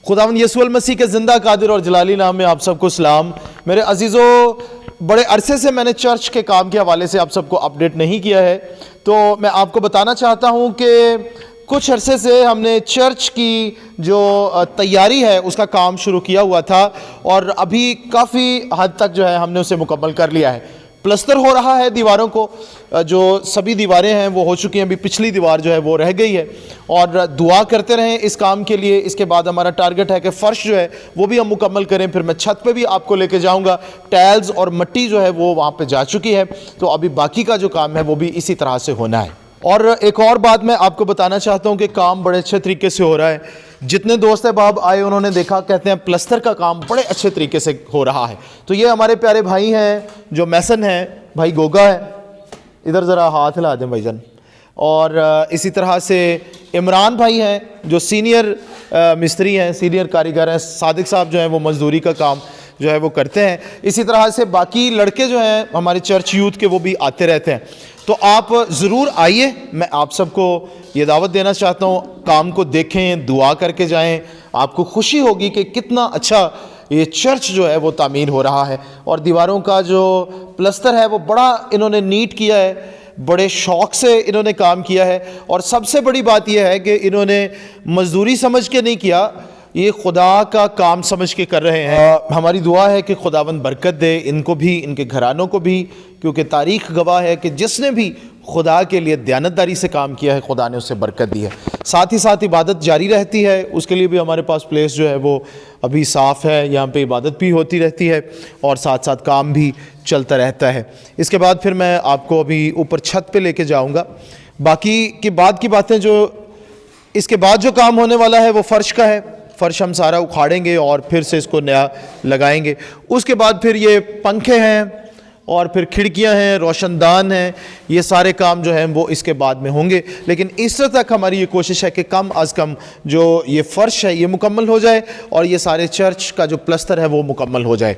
खुदावंद यीशु अल मसीह के ज़िंदा कादिर और जलाली नाम में आप सबको सलाम। मेरे अजीज़ों, बड़े अरसे से मैंने चर्च के काम के हवाले से आप सबको अपडेट नहीं किया है, तो मैं आपको बताना चाहता हूं कि कुछ अरसे से हमने चर्च की जो तैयारी है उसका काम शुरू किया हुआ था और अभी काफ़ी हद तक जो है हमने उसे मुकम्मल कर लिया है। प्लस्तर हो रहा है दीवारों को, जो सभी दीवारें हैं वो हो चुकी हैं, अभी पिछली दीवार जो है वो रह गई है और दुआ करते रहें इस काम के लिए। इसके बाद हमारा टारगेट है कि फ़र्श जो है वो भी हम मुकम्मल करें। फिर मैं छत पे भी आपको लेके जाऊंगा। टाइल्स और मिट्टी जो है वो वहाँ पे जा चुकी है, तो अभी बाकी का जो काम है वो भी इसी तरह से होना है। और एक और बात मैं आपको बताना चाहता हूँ कि काम बड़े अच्छे तरीके से हो रहा है। जितने दोस्त अहबाब आए उन्होंने देखा, कहते हैं प्लस्तर का काम बड़े अच्छे तरीके से हो रहा है। तो ये हमारे प्यारे भाई हैं जो मैसन हैं, भाई गोगा है, इधर ज़रा हाथ हिला दें भाईजान। और इसी तरह से इमरान भाई हैं जो सीनियर मिस्त्री हैं, सीनियर कारीगर हैं। सादिक साहब जो हैं वो मज़दूरी का काम जो है वो करते हैं। इसी तरह से बाकी लड़के जो हैं हमारे चर्च यूथ के वो भी आते रहते हैं। तो आप ज़रूर आइए, मैं आप सबको ये दावत देना चाहता हूँ, काम को देखें, दुआ करके जाएं। आपको खुशी होगी कि कितना अच्छा ये चर्च जो है वो तामीर हो रहा है। और दीवारों का जो प्लस्तर है वो बड़ा इन्होंने नीट किया है, बड़े शौक़ से इन्होंने काम किया है। और सबसे बड़ी बात यह है कि इन्होंने मज़दूरी समझ के नहीं किया, ये खुदा का काम समझ के कर रहे हैं। हमारी दुआ है कि खुदावंद बरकत दे इनको भी, इनके घरानों को भी, क्योंकि तारीख़ गवाह है कि जिसने भी खुदा के लिए दयानतदारी से काम किया है खुदा ने उससे बरकत दी है। साथ ही साथ इबादत जारी रहती है, उसके लिए भी हमारे पास प्लेस जो है वो अभी साफ़ है, यहाँ पे इबादत भी होती रहती है और साथ साथ काम भी चलता रहता है। इसके बाद फिर मैं आपको अभी ऊपर छत पे लेके जाऊँगा। बाकी की बाद की बातें जो इसके बाद जो काम होने वाला है वो फ़र्श का है। फ़र्श हम सारा उखाड़ेंगे और फिर से इसको नया लगाएंगे। उसके बाद फिर ये पंखे हैं और फिर खिड़कियां हैं, रोशनदान हैं, ये सारे काम जो हैं वो इसके बाद में होंगे। लेकिन इस तक हमारी ये कोशिश है कि कम अज़ कम जो ये फ़र्श है ये मुकम्मल हो जाए और ये सारे चर्च का जो प्लस्तर है वो मुकम्मल हो जाए।